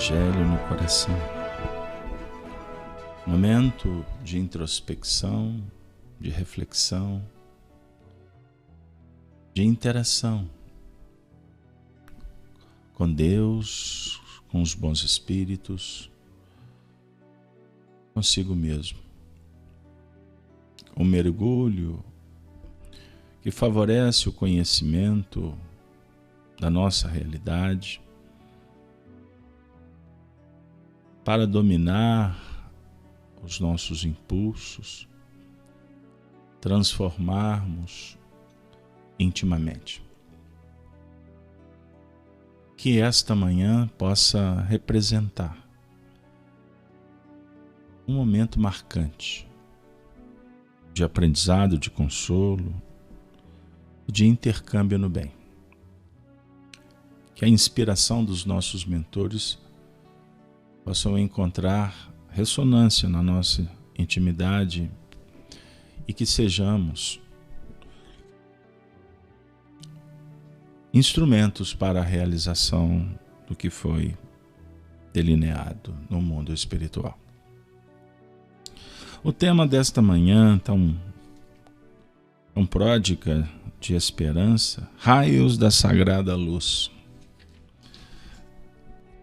Evangelho no coração. Momento de introspecção, de reflexão, de interação com Deus, com os bons espíritos, consigo mesmo. Um mergulho que favorece o conhecimento da nossa realidade para dominar os nossos impulsos, transformarmos intimamente. Que esta manhã possa representar um momento marcante de aprendizado, de consolo, de intercâmbio no bem. Que a inspiração dos nossos mentores possam encontrar ressonância na nossa intimidade e que sejamos instrumentos para a realização do que foi delineado no mundo espiritual. O tema desta manhã, tão pródiga de esperança, raios da sagrada luz.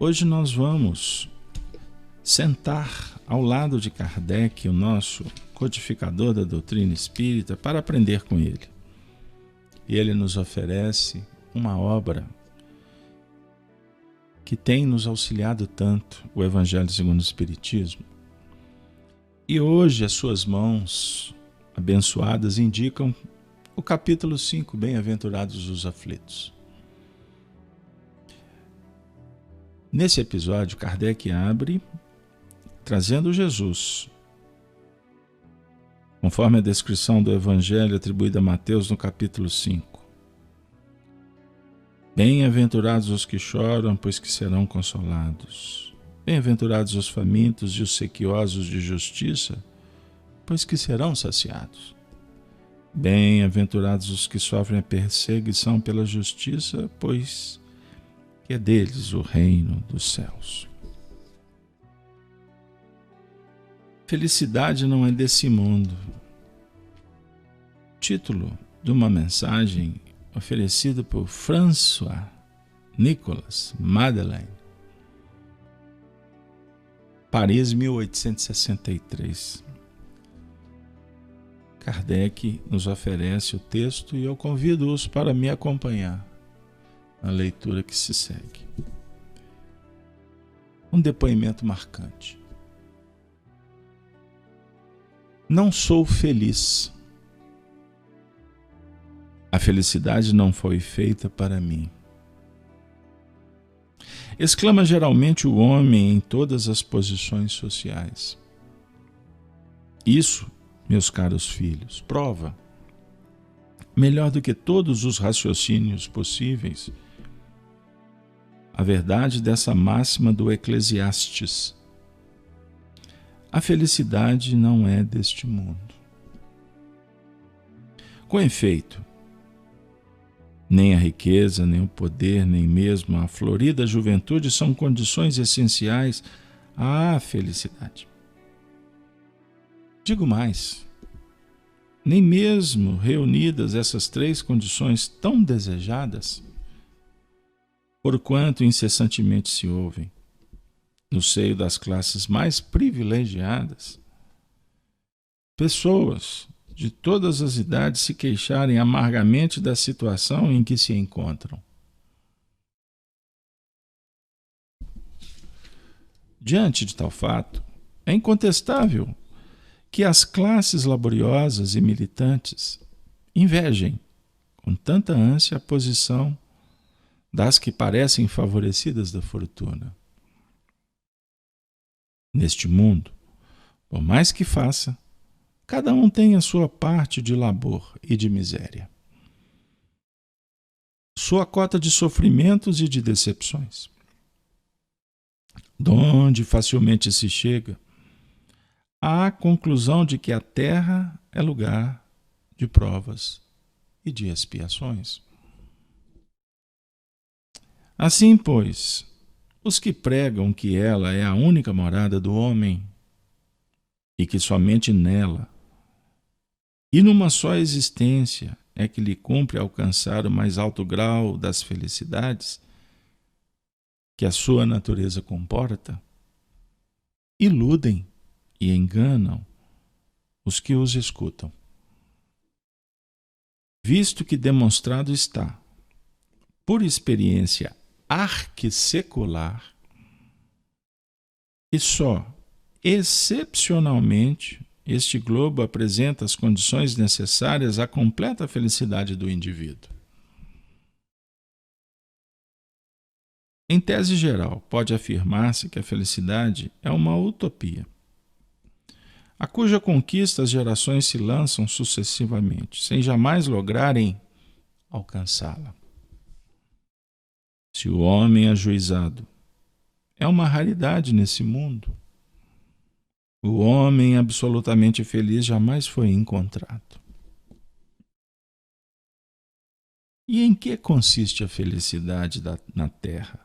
Hoje nós vamos sentar ao lado de Kardec, o nosso codificador da doutrina espírita, para aprender com ele. E ele nos oferece uma obra que tem nos auxiliado tanto, o Evangelho segundo o Espiritismo. E hoje as suas mãos abençoadas indicam o capítulo 5, Bem-aventurados os aflitos. Nesse episódio, Kardec abre trazendo Jesus, conforme a descrição do Evangelho atribuída a Mateus no capítulo 5. Bem-aventurados os que choram, pois que serão consolados. Bem-aventurados os famintos e os sequiosos de justiça, pois que serão saciados. Bem-aventurados os que sofrem a perseguição pela justiça, pois que é deles o reino dos céus. Felicidade não é desse mundo. Título de uma mensagem oferecida por François Nicolas Madeleine, Paris, 1863. Kardec nos oferece o texto e eu convido-os para me acompanhar na leitura que se segue. Um depoimento marcante. Não sou feliz. A felicidade não foi feita para mim. Exclama geralmente o homem em todas as posições sociais. Isso, meus caros filhos, prova, melhor do que todos os raciocínios possíveis, a verdade dessa máxima do Eclesiastes. A felicidade não é deste mundo. Com efeito, nem a riqueza, nem o poder, nem mesmo a florida juventude são condições essenciais à felicidade. Digo mais, nem mesmo reunidas essas três condições tão desejadas, porquanto incessantemente se ouvem, no seio das classes mais privilegiadas, pessoas de todas as idades se queixarem amargamente da situação em que se encontram. Diante de tal fato, é incontestável que as classes laboriosas e militantes invejem com tanta ânsia a posição das que parecem favorecidas da fortuna. Neste mundo, por mais que faça, cada um tem a sua parte de labor e de miséria, sua cota de sofrimentos e de decepções, donde facilmente se chega à conclusão de que a terra é lugar de provas e de expiações. Assim, pois, Os que pregam que ela é a única morada do homem e que somente nela e numa só existência é que lhe cumpre alcançar o mais alto grau das felicidades que a sua natureza comporta, iludem e enganam os que os escutam. Visto que demonstrado está, por experiência arquissecular, que só excepcionalmente este globo apresenta as condições necessárias à completa felicidade do indivíduo. Em tese geral, pode afirmar-se que a felicidade é uma utopia, a cuja conquista as gerações se lançam sucessivamente, sem jamais lograrem alcançá-la. Se o homem ajuizado é uma raridade nesse mundo, o homem absolutamente feliz jamais foi encontrado. E em que consiste a felicidade na Terra?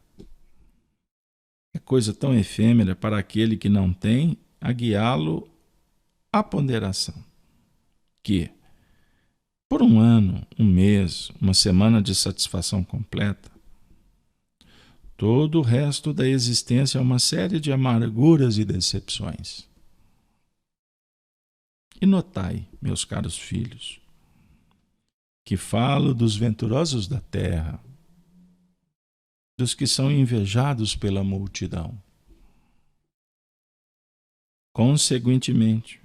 É coisa tão efêmera para aquele que não tem a guiá-lo à ponderação, que, por um ano, um mês, uma semana de satisfação completa, todo o resto da existência é uma série de amarguras e decepções. E notai, meus caros filhos, que falo dos venturosos da terra, dos que são invejados pela multidão. Consequentemente,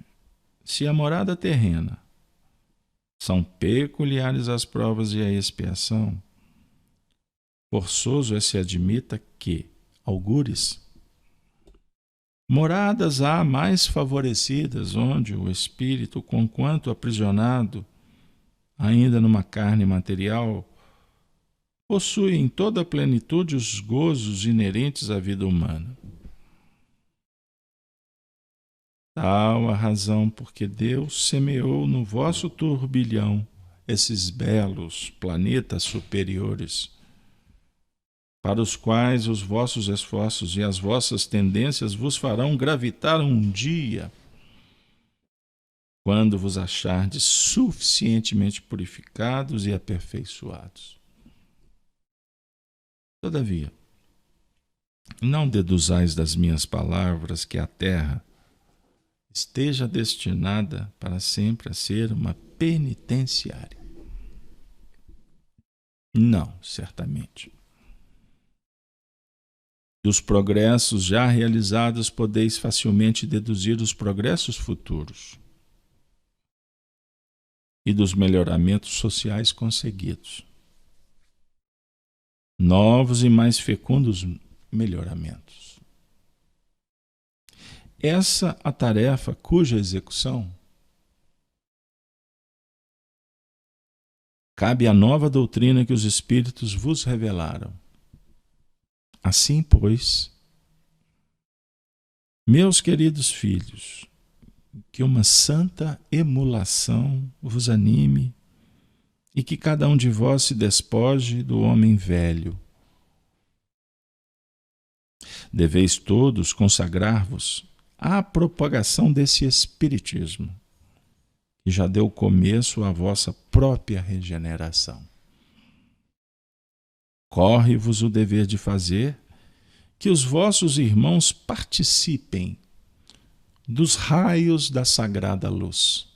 se a morada terrena são peculiares as provas e a expiação, forçoso é se admita que, algures, moradas há mais favorecidas, onde o espírito, conquanto aprisionado ainda numa carne material, possui em toda a plenitude os gozos inerentes à vida humana. Tal a razão porque Deus semeou no vosso turbilhão esses belos planetas superiores, para os quais os vossos esforços e as vossas tendências vos farão gravitar um dia, quando vos achardes suficientemente purificados e aperfeiçoados. Todavia, não deduzais das minhas palavras que a terra esteja destinada para sempre a ser uma penitenciária. Não, certamente. Dos progressos já realizados podeis facilmente deduzir os progressos futuros e dos melhoramentos sociais conseguidos. Novos e mais fecundos melhoramentos. Essa a tarefa cuja execução cabe à nova doutrina que os Espíritos vos revelaram. Assim, pois, meus queridos filhos, que uma santa emulação vos anime e que cada um de vós se despoje do homem velho. Deveis todos consagrar-vos à propagação desse espiritismo, que já deu começo à vossa própria regeneração. Corre-vos o dever de fazer que os vossos irmãos participem dos raios da sagrada luz.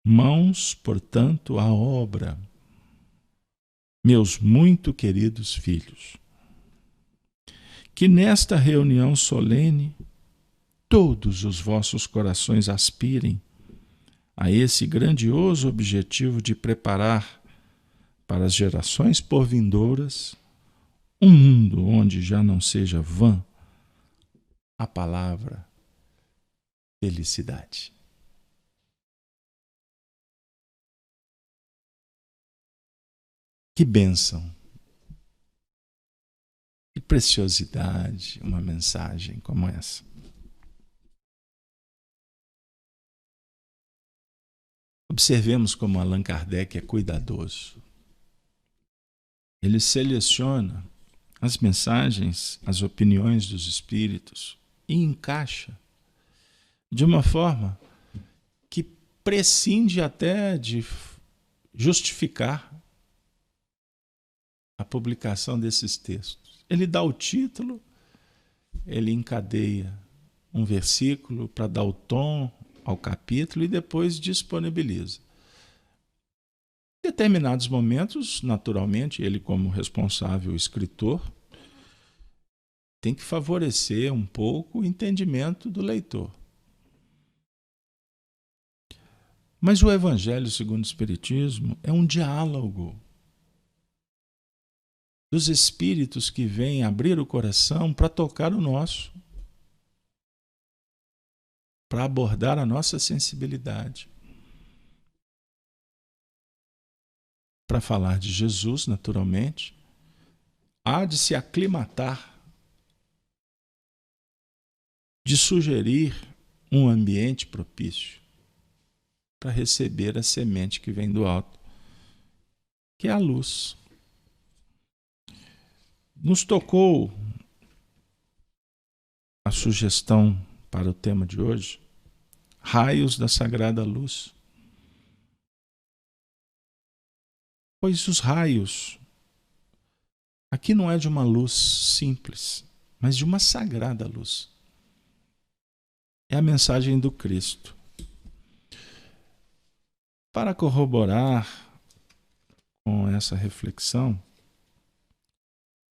Mãos, portanto, à obra, meus muito queridos filhos. Que nesta reunião solene todos os vossos corações aspirem a esse grandioso objetivo de preparar para as gerações porvindouras um mundo onde já não seja vã a palavra felicidade. Que bênção! Que preciosidade uma mensagem como essa. Observemos como Allan Kardec é cuidadoso. Ele seleciona as mensagens, as opiniões dos espíritos e encaixa de uma forma que prescinde até de justificar a publicação desses textos. Ele dá o título, ele encadeia um versículo para dar o tom ao capítulo e depois disponibiliza. Em determinados momentos, naturalmente, ele como responsável escritor tem que favorecer um pouco o entendimento do leitor. Mas o Evangelho segundo o Espiritismo é um diálogo dos espíritos que vêm abrir o coração para tocar o nosso, para abordar a nossa sensibilidade, para falar de Jesus, naturalmente, há de se aclimatar, de sugerir um ambiente propício para receber a semente que vem do alto, que é a luz. Nos tocou a sugestão para o tema de hoje, raios da sagrada luz. Pois os raios, aqui não é de uma luz simples, mas de uma sagrada luz. É a mensagem do Cristo. Para corroborar com essa reflexão,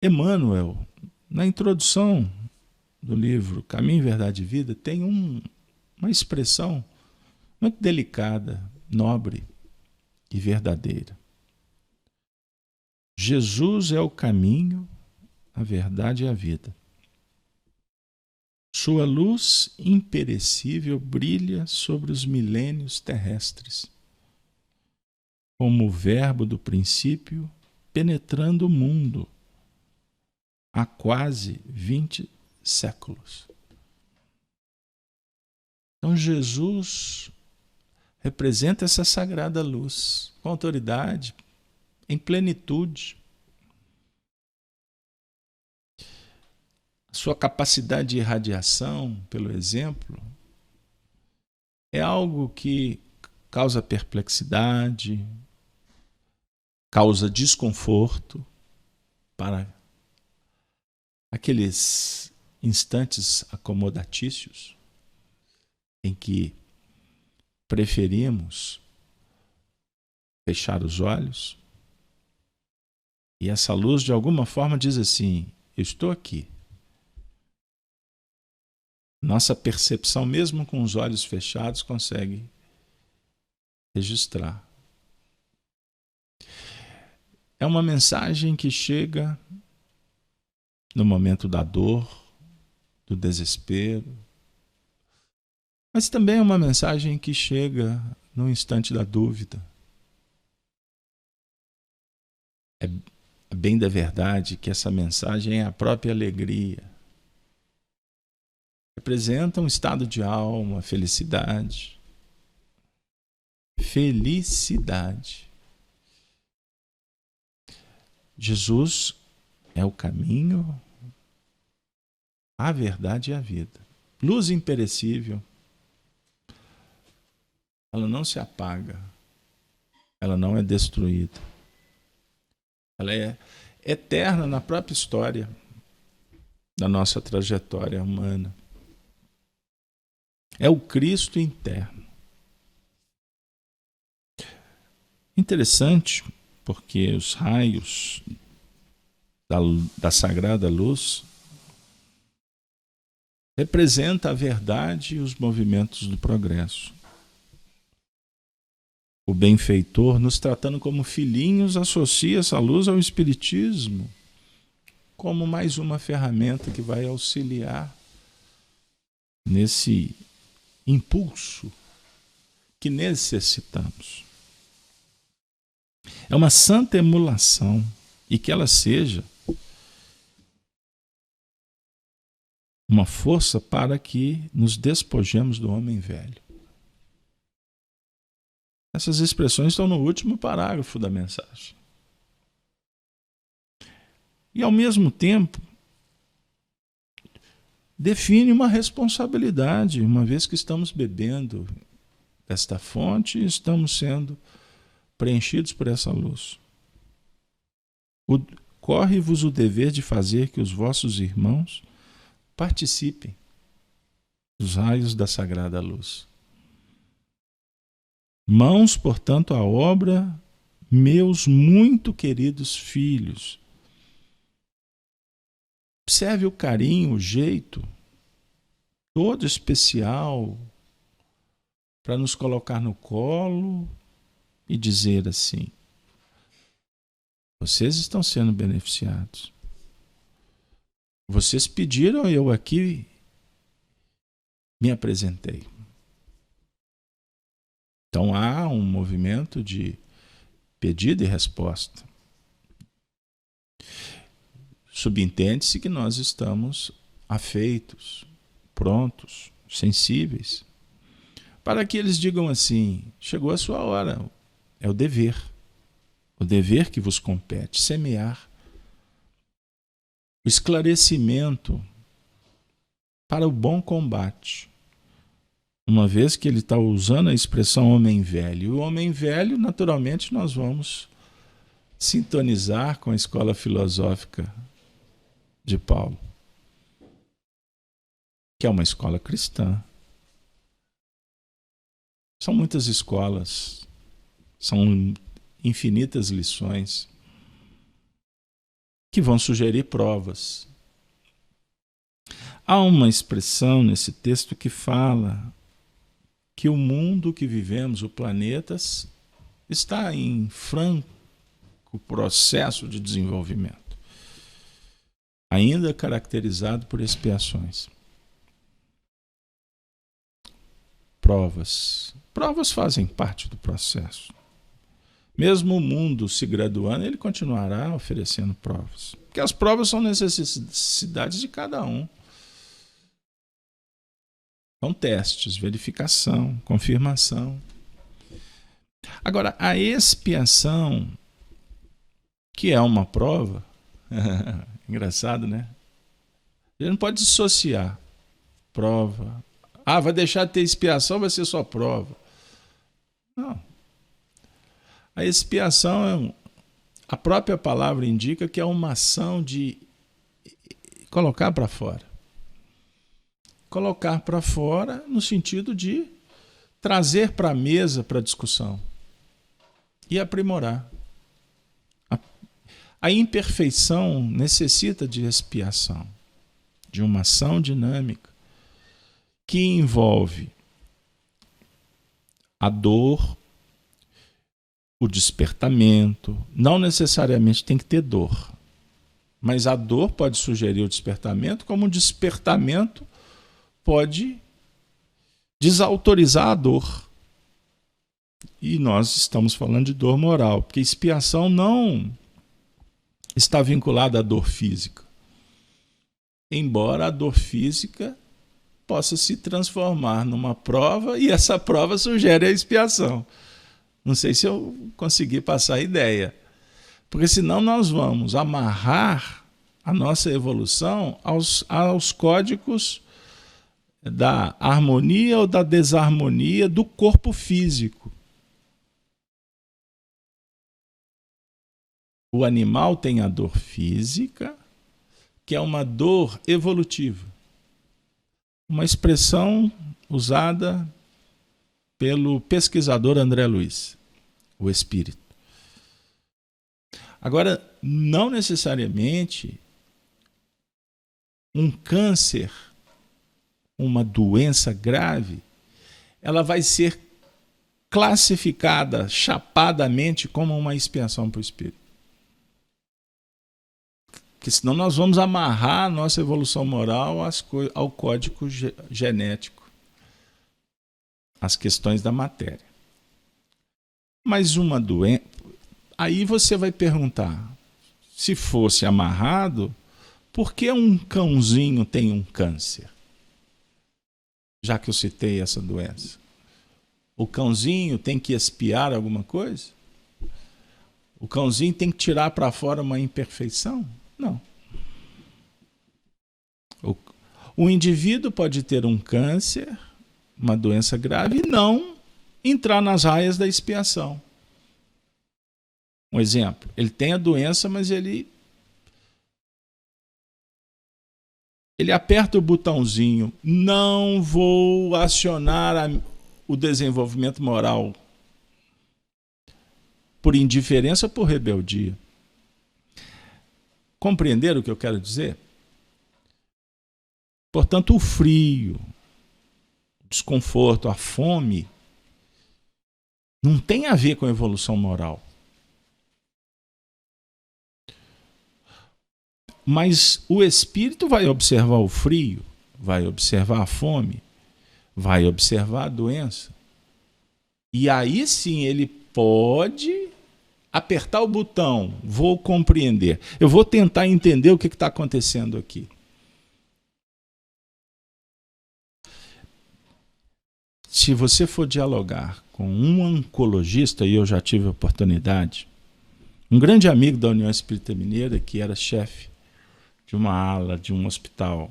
Emmanuel, na introdução do livro Caminho, Verdade e Vida, tem uma expressão muito delicada, nobre e verdadeira. Jesus é o caminho, a verdade e a vida. Sua luz imperecível brilha sobre os milênios terrestres, como o verbo do princípio penetrando o mundo há quase 20 séculos. Então Jesus representa essa sagrada luz com autoridade, em plenitude. Sua capacidade de irradiação, pelo exemplo, é algo que causa perplexidade, causa desconforto para aqueles instantes acomodatícios em que preferimos fechar os olhos e essa luz de alguma forma diz assim: eu estou aqui. Nossa percepção, mesmo com os olhos fechados, consegue registrar. É uma mensagem que chega no momento da dor, do desespero, mas também é uma mensagem que chega no instante da dúvida. É bem da verdade que essa mensagem é a própria alegria. Representa um estado de alma, felicidade. Felicidade. Jesus é o caminho, a verdade e a vida. Luz imperecível. Ela não se apaga. Ela não é destruída. Ela é eterna na própria história da nossa trajetória humana. É o Cristo interno. Interessante, porque os raios da sagrada luz representam a verdade e os movimentos do progresso. O benfeitor, nos tratando como filhinhos, associa essa luz ao Espiritismo como mais uma ferramenta que vai auxiliar nesse impulso que necessitamos. É uma santa emulação e que ela seja uma força para que nos despojemos do homem velho. Essas expressões estão no último parágrafo da mensagem. E, ao mesmo tempo, define uma responsabilidade, uma vez que estamos bebendo desta fonte e estamos sendo preenchidos por essa luz. Corre-vos o dever de fazer que os vossos irmãos participem dos raios da sagrada luz. Mãos, portanto, à obra, meus muito queridos filhos. Observe o carinho, o jeito todo especial para nos colocar no colo e dizer assim: vocês estão sendo beneficiados. Vocês pediram, eu aqui me apresentei. Então há um movimento de pedido e resposta. Subentende-se que nós estamos afeitos, prontos, sensíveis, para que eles digam assim: chegou a sua hora, é o dever que vos compete, semear, o esclarecimento para o bom combate. Uma vez que ele está usando a expressão homem velho, e o homem velho, naturalmente, nós vamos sintonizar com a escola filosófica de Paulo, que é uma escola cristã. São muitas escolas, são infinitas lições que vão sugerir provas. Há uma expressão nesse texto que fala que o mundo que vivemos, o planeta, está em franco processo de desenvolvimento, ainda caracterizado por expiações. Provas fazem parte do processo. Mesmo o mundo se graduando, ele continuará oferecendo provas. Porque as provas são necessidades de cada um. São testes, verificação, confirmação. Agora, a expiação, que é uma prova, engraçado, né? A gente não pode dissociar prova. Vai deixar de ter expiação, vai ser só prova. Não. A expiação, a própria palavra indica que é uma ação de colocar para fora. Colocar para fora no sentido de trazer para a mesa para discussão e aprimorar. A imperfeição necessita de expiação, de uma ação dinâmica que envolve a dor, o despertamento. Não necessariamente tem que ter dor, mas a dor pode sugerir o despertamento, como o despertamento pode desautorizar a dor. E nós estamos falando de dor moral, porque expiação não está vinculada à dor física. Embora a dor física possa se transformar numa prova e essa prova sugere a expiação. Não sei se eu consegui passar a ideia. Porque senão nós vamos amarrar a nossa evolução aos códigos da harmonia ou da desarmonia do corpo físico. O animal tem a dor física, que é uma dor evolutiva. Uma expressão usada pelo pesquisador André Luiz, o espírito. Agora, não necessariamente um câncer, uma doença grave, ela vai ser classificada chapadamente como uma expiação para o espírito. Porque senão nós vamos amarrar a nossa evolução moral ao código genético, às questões da matéria. Mas uma doença... Aí você vai perguntar, se fosse amarrado, por que um cãozinho tem um câncer? Já que eu citei essa doença. O cãozinho tem que expiar alguma coisa? O cãozinho tem que tirar para fora uma imperfeição? Não. O indivíduo pode ter um câncer, uma doença grave, e não entrar nas raias da expiação. Um exemplo, ele tem a doença, mas ele aperta o botãozinho, não vou acionar o desenvolvimento moral por indiferença ou por rebeldia. Compreenderam o que eu quero dizer? Portanto, o frio, o desconforto, a fome, não tem a ver com a evolução moral. Mas o espírito vai observar o frio, vai observar a fome, vai observar a doença. E aí sim ele pode apertar o botão, vou compreender. Eu vou tentar entender o que está acontecendo aqui. Se você for dialogar com um oncologista, e eu já tive a oportunidade, um grande amigo da União Espírita Mineira, que era chefe de uma ala de um hospital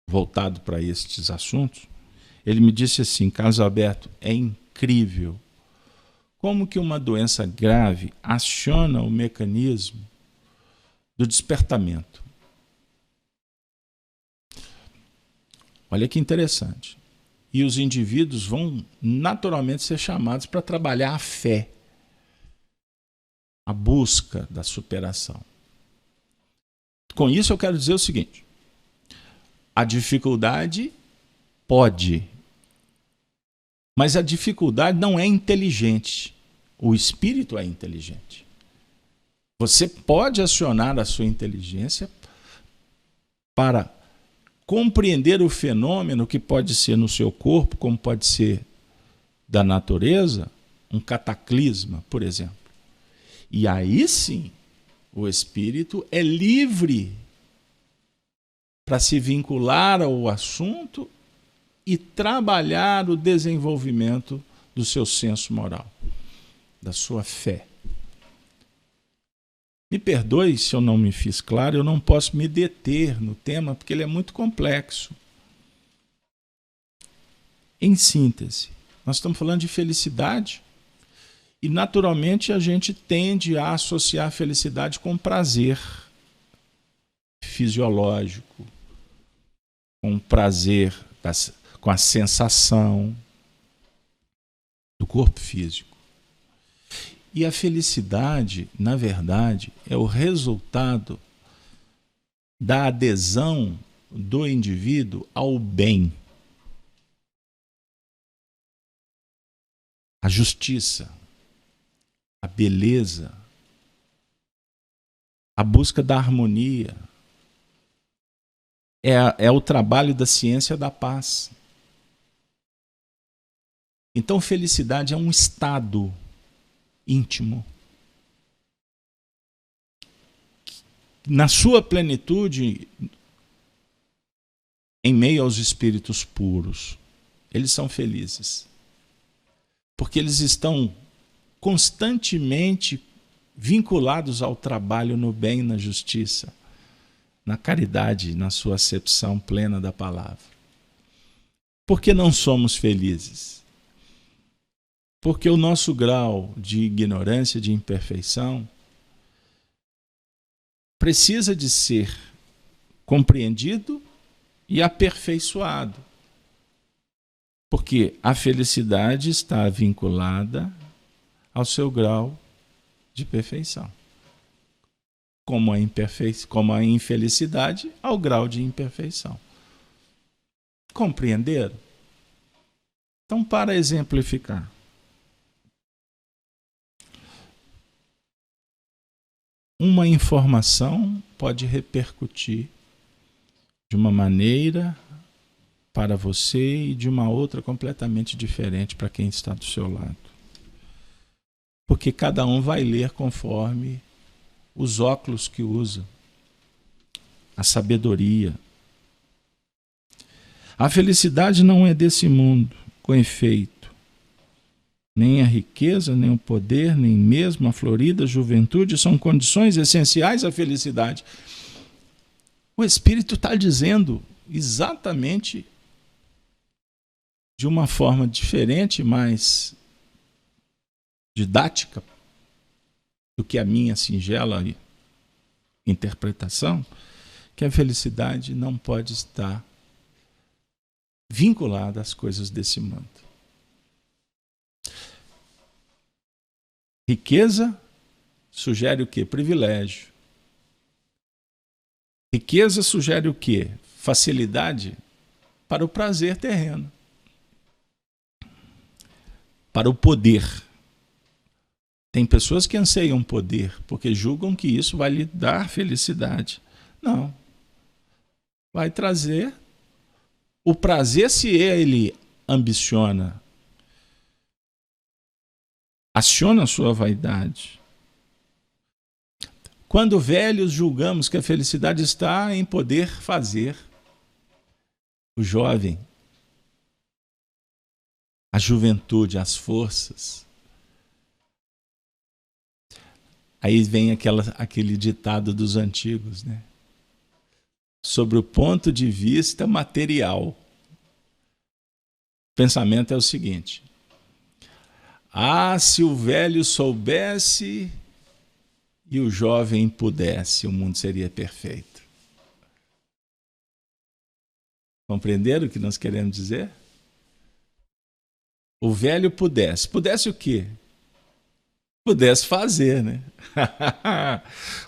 voltado para estes assuntos, ele me disse assim: Carlos Alberto, é incrível como que uma doença grave aciona o mecanismo do despertamento. Olha que interessante. E os indivíduos vão naturalmente ser chamados para trabalhar a fé, a busca da superação. Com isso eu quero dizer o seguinte: a dificuldade pode, mas a dificuldade não é inteligente. O espírito é inteligente. Você pode acionar a sua inteligência para compreender o fenômeno que pode ser no seu corpo, como pode ser da natureza, um cataclisma, por exemplo. E aí sim, o espírito é livre para se vincular ao assunto e trabalhar o desenvolvimento do seu senso moral, da sua fé. Me perdoe se eu não me fiz claro, eu não posso me deter no tema porque ele é muito complexo. Em síntese, nós estamos falando de felicidade e naturalmente a gente tende a associar a felicidade com prazer fisiológico, com prazer, com a sensação do corpo físico. E a felicidade, na verdade, é o resultado da adesão do indivíduo ao bem, à justiça, à beleza, à busca da harmonia. É o trabalho da ciência da paz. Então, felicidade é um estado íntimo. Na sua plenitude, em meio aos espíritos puros, eles são felizes. Porque eles estão constantemente vinculados ao trabalho no bem e na justiça, na caridade, na sua acepção plena da palavra. Por que não somos felizes? Porque o nosso grau de ignorância, de imperfeição, precisa de ser compreendido e aperfeiçoado. Porque a felicidade está vinculada ao seu grau de perfeição. Como a infelicidade ao grau de imperfeição. Compreenderam? Então, para exemplificar, uma informação pode repercutir de uma maneira para você e de uma outra completamente diferente para quem está do seu lado. Porque cada um vai ler conforme os óculos que usa, a sabedoria. A felicidade não é desse mundo, com efeito. Nem a riqueza, nem o poder, nem mesmo a florida juventude são condições essenciais à felicidade. O Espírito está dizendo exatamente de uma forma diferente, mais didática do que a minha singela interpretação, que a felicidade não pode estar vinculada às coisas desse mundo. Riqueza sugere o quê? Privilégio. Riqueza sugere o quê? Facilidade para o prazer terreno, para o poder. Tem pessoas que anseiam poder porque julgam que isso vai lhe dar felicidade. Não. Vai trazer o prazer se ele ambiciona, aciona a sua vaidade. Quando velhos julgamos que a felicidade está em poder fazer. O jovem, a juventude, as forças. Aí vem aquele ditado dos antigos, né? Sobre o ponto de vista material. O pensamento é o seguinte: se o velho soubesse e o jovem pudesse, o mundo seria perfeito. Compreenderam o que nós queremos dizer? O velho pudesse. Pudesse o quê? Pudesse fazer, né?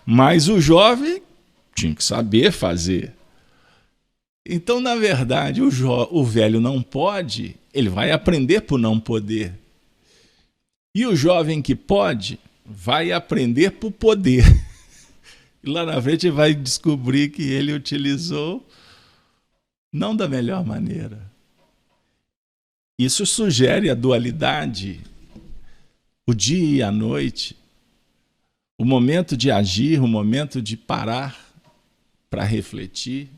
Mas o jovem tinha que saber fazer. Então, na verdade, o velho não pode, ele vai aprender por não poder. E o jovem que pode, vai aprender por poder. E lá na frente vai descobrir que ele utilizou não da melhor maneira. Isso sugere a dualidade, o dia e a noite, o momento de agir, o momento de parar para refletir.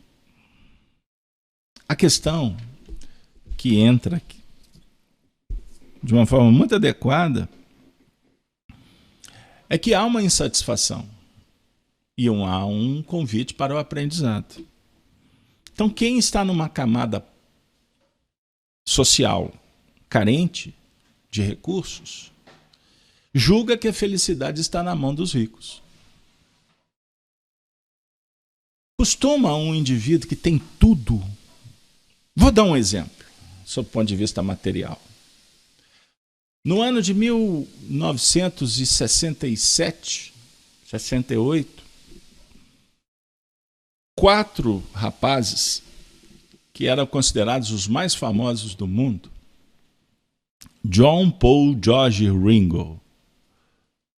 A questão que entra aqui, de uma forma muito adequada, é que há uma insatisfação e há um convite para o aprendizado. Então, quem está numa camada social carente de recursos, julga que a felicidade está na mão dos ricos. Costuma um indivíduo que tem tudo. Vou dar um exemplo, sob o ponto de vista material. No ano de 1967, 68, 4 rapazes que eram considerados os mais famosos do mundo, John, Paul, George e Ringo,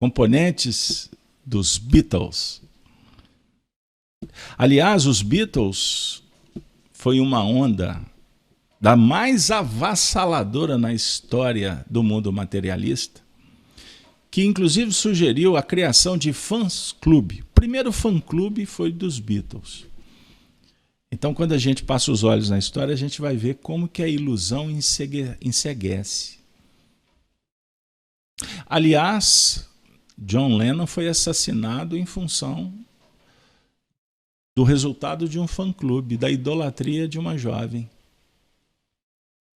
componentes dos Beatles. Aliás, os Beatles foi uma onda da mais avassaladora na história do mundo materialista, que inclusive sugeriu a criação de fãs-clube. O primeiro fã-clube foi dos Beatles. Então, quando a gente passa os olhos na história, a gente vai ver como que a ilusão enceguece. Aliás, John Lennon foi assassinado em função do resultado de um fã-clube, da idolatria de uma jovem.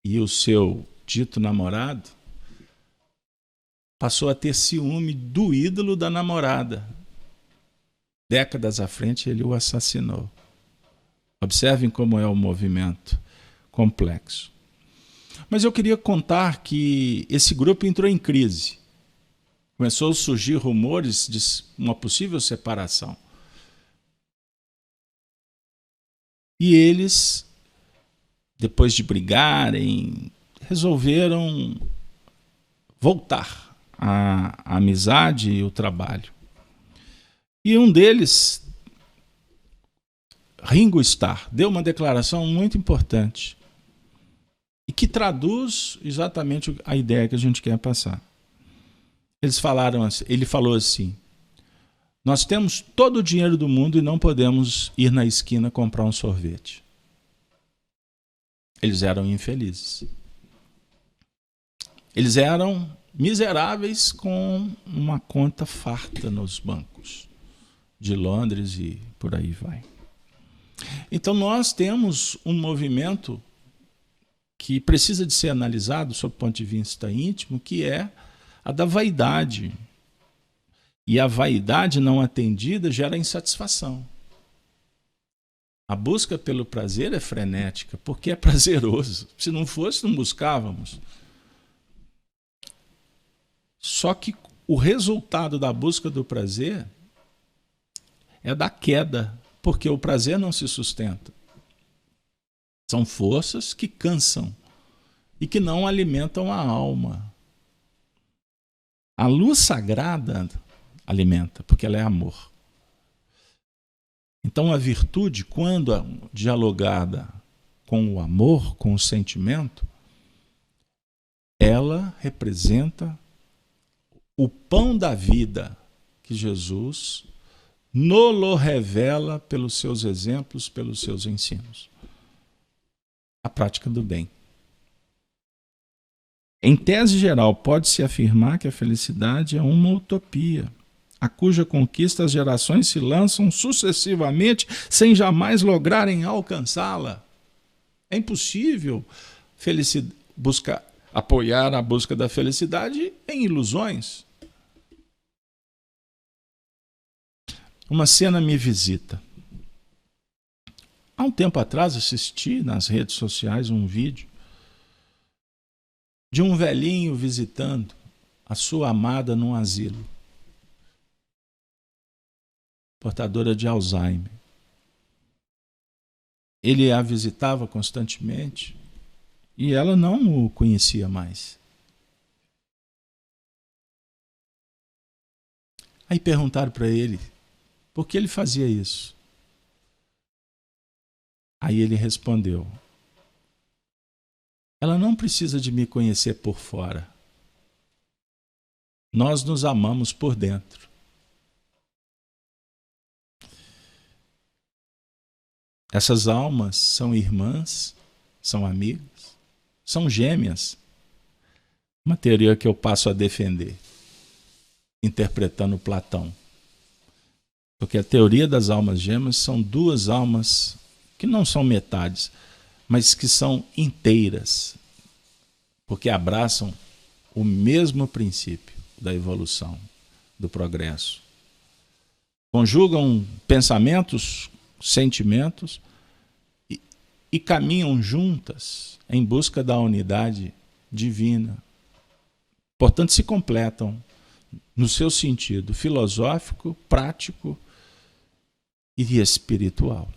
E o seu dito namorado passou a ter ciúme do ídolo da namorada. Décadas à frente, ele o assassinou. Observem como é o movimento complexo. Mas eu queria contar que esse grupo entrou em crise. Começou a surgir rumores de uma possível separação. E eles, depois de brigarem, resolveram voltar à amizade e o trabalho. E um deles, Ringo Starr, deu uma declaração muito importante e que traduz exatamente a ideia que a gente quer passar. Ele falou assim: nós temos todo o dinheiro do mundo e não podemos ir na esquina comprar um sorvete. Eles eram infelizes. Eles eram miseráveis com uma conta farta nos bancos de Londres e por aí vai. Então nós temos um movimento que precisa de ser analisado sob o ponto de vista íntimo, que é a da vaidade. E a vaidade não atendida gera insatisfação. A busca pelo prazer é frenética, porque é prazeroso. Se não fosse, não buscávamos. Só que o resultado da busca do prazer é da queda, porque o prazer não se sustenta. São forças que cansam e que não alimentam a alma. A luz sagrada alimenta, porque ela é amor. Então a virtude, quando dialogada com o amor, com o sentimento, ela representa o pão da vida que Jesus nos revela pelos seus exemplos, pelos seus ensinos. A prática do bem. Em tese geral, pode-se afirmar que a felicidade é uma utopia, a cuja conquista as gerações se lançam sucessivamente sem jamais lograrem alcançá-la. É impossível apoiar a busca da felicidade em ilusões. Uma cena me visita. Há um tempo atrás assisti nas redes sociais um vídeo de um velhinho visitando a sua amada num asilo, portadora de Alzheimer. Ele a visitava constantemente e ela não o conhecia mais. Aí perguntaram para ele por que ele fazia isso. Aí ele respondeu: ela não precisa de me conhecer por fora. Nós nos amamos por dentro. Essas almas são irmãs, são amigas, são gêmeas. Uma teoria que eu passo a defender, interpretando Platão. Porque a teoria das almas gêmeas são duas almas que não são metades, mas que são inteiras, porque abraçam o mesmo princípio da evolução, do progresso. Conjugam pensamentos, sentimentos e caminham juntas em busca da unidade divina. Portanto, se completam no seu sentido filosófico, prático e espiritual.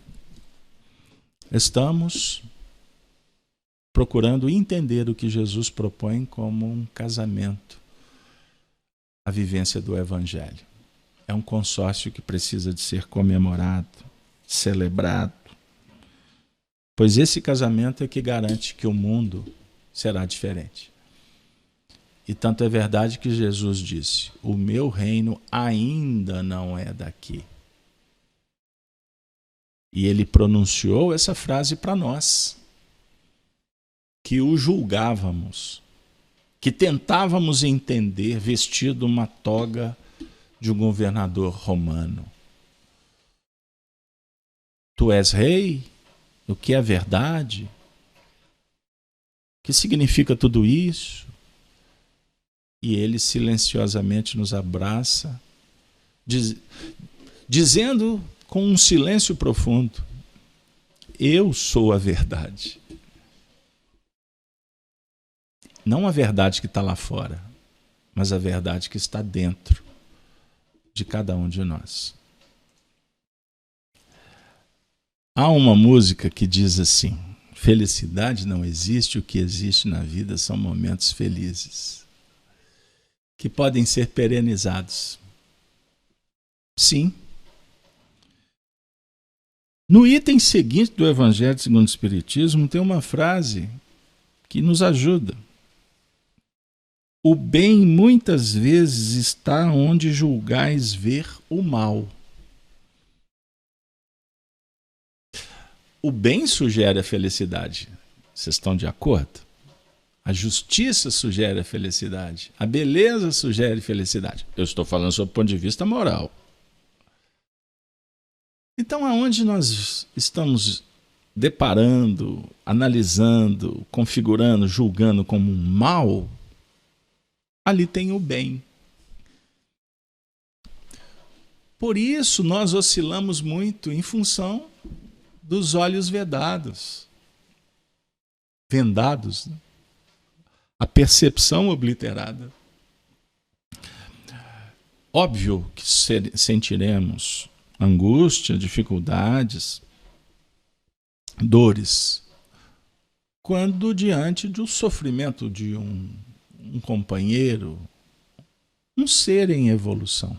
Estamos procurando entender o que Jesus propõe como um casamento, a vivência do Evangelho. É um consórcio que precisa de ser comemorado, celebrado, pois esse casamento é que garante que o mundo será diferente. E tanto é verdade que Jesus disse: o meu reino ainda não é daqui. E ele pronunciou essa frase para nós, que o julgávamos, que tentávamos entender vestido uma toga de um governador romano. Tu és rei? O que é verdade? O que significa tudo isso? E ele silenciosamente nos abraça, dizendo com um silêncio profundo: eu sou a verdade. Não a verdade que está lá fora, mas a verdade que está dentro de cada um de nós. Há uma música que diz assim: felicidade não existe, o que existe na vida são momentos felizes, que podem ser perenizados. Sim. No item seguinte do Evangelho segundo o Espiritismo tem uma frase que nos ajuda. O bem muitas vezes está onde julgais ver o mal. O bem sugere a felicidade. Vocês estão de acordo? A justiça sugere a felicidade. A beleza sugere felicidade. Eu estou falando sob o ponto de vista moral. Então, aonde nós estamos deparando, analisando, configurando, julgando como um mal, ali tem o bem. Por isso nós oscilamos muito em função dos olhos vendados, né? A percepção obliterada. Óbvio que sentiremos angústia, dificuldades, dores, quando diante do sofrimento de um companheiro, um ser em evolução.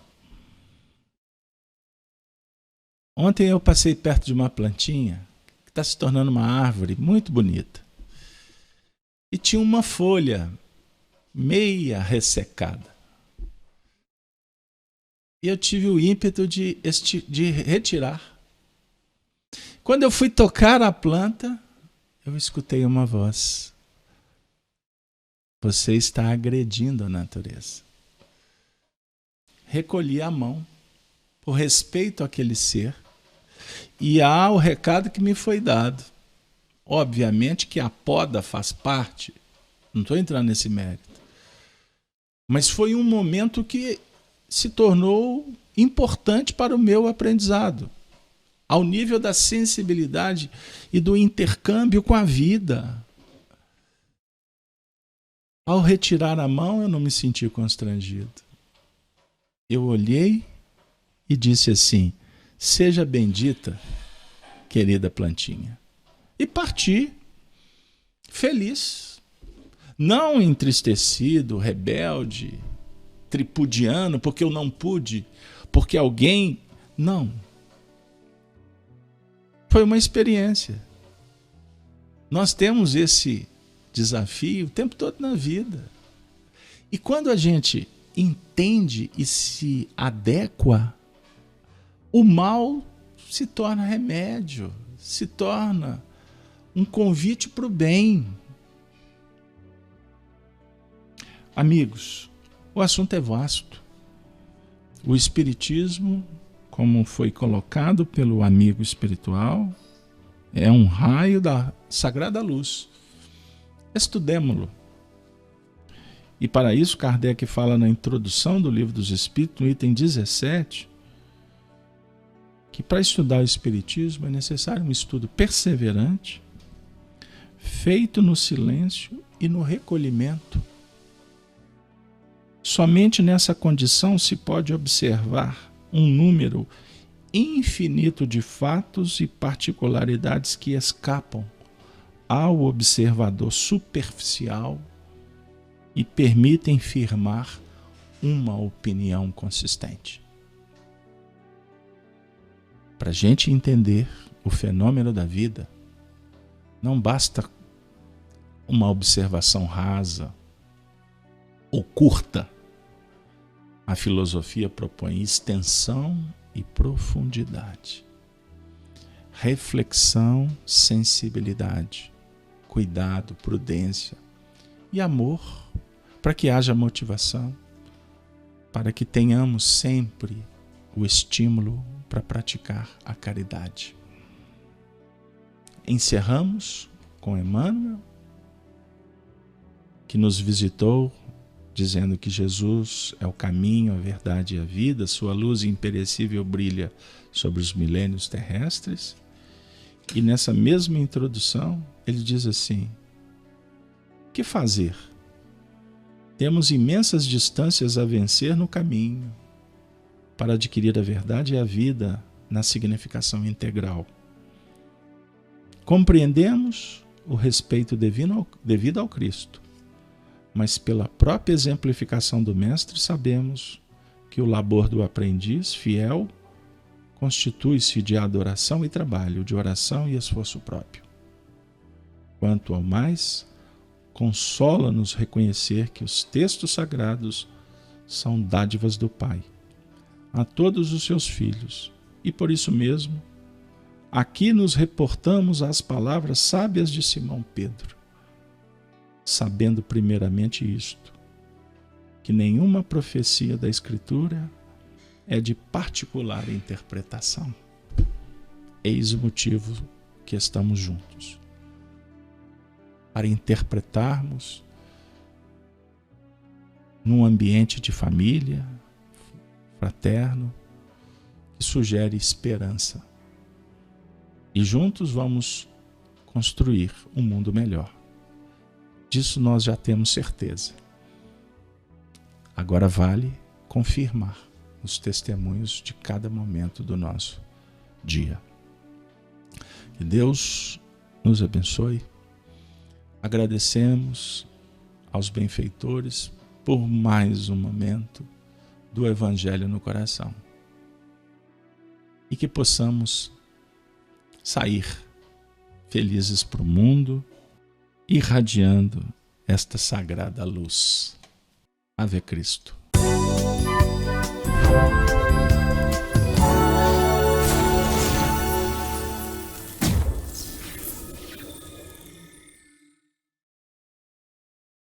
Ontem eu passei perto de uma plantinha que está se tornando uma árvore muito bonita. E tinha uma folha meia ressecada. E eu tive o ímpeto de retirar. Quando eu fui tocar a planta, eu escutei uma voz. Você está agredindo a natureza. Recolhi a mão, por respeito àquele ser, e há o recado que me foi dado. Obviamente que a poda faz parte, não estou entrando nesse mérito, mas foi um momento que se tornou importante para o meu aprendizado, ao nível da sensibilidade e do intercâmbio com a vida. Ao retirar a mão, eu não me senti constrangido. Eu olhei e disse assim: seja bendita, querida plantinha. E parti, feliz. Não entristecido, rebelde, tripudiano, porque eu não pude, porque alguém... Não. Foi uma experiência. Nós temos esse desafio o tempo todo na vida. E quando a gente entende e se adequa, o mal se torna remédio, se torna um convite para o bem. Amigos, o assunto é vasto. O Espiritismo, como foi colocado pelo amigo espiritual, é um raio da sagrada luz. Estudemo-lo. E para isso, Kardec fala na introdução do Livro dos Espíritos, no item 17, que para estudar o Espiritismo é necessário um estudo perseverante, feito no silêncio e no recolhimento. Somente nessa condição se pode observar um número infinito de fatos e particularidades que escapam ao observador superficial e permitem firmar uma opinião consistente. Para a gente entender o fenômeno da vida, não basta uma observação rasa ou curta. A filosofia propõe extensão e profundidade, reflexão, sensibilidade, cuidado, prudência e amor, para que haja motivação, para que tenhamos sempre o estímulo para praticar a caridade. Encerramos com Emmanuel, que nos visitou dizendo que Jesus é o caminho, a verdade e a vida, sua luz imperecível brilha sobre os milênios terrestres. E nessa mesma introdução, ele diz assim: que fazer? Temos imensas distâncias a vencer no caminho para adquirir a verdade e a vida na significação integral. Compreendemos o respeito devido ao Cristo, mas pela própria exemplificação do Mestre sabemos que o labor do aprendiz fiel constitui-se de adoração e trabalho, de oração e esforço próprio. Quanto ao mais, consola-nos reconhecer que os textos sagrados são dádivas do Pai a todos os seus filhos, e por isso mesmo, aqui nos reportamos às palavras sábias de Simão Pedro: sabendo primeiramente isto, que nenhuma profecia da Escritura é de particular interpretação. Eis o motivo que estamos juntos, para interpretarmos num ambiente de família, fraterno, que sugere esperança. E juntos vamos construir um mundo melhor. Disso nós já temos certeza. Agora vale confirmar os testemunhos de cada momento do nosso dia. Que Deus nos abençoe. Agradecemos aos benfeitores por mais um momento do Evangelho no coração. E que possamos sair felizes para o mundo, irradiando esta sagrada luz. Ave Cristo.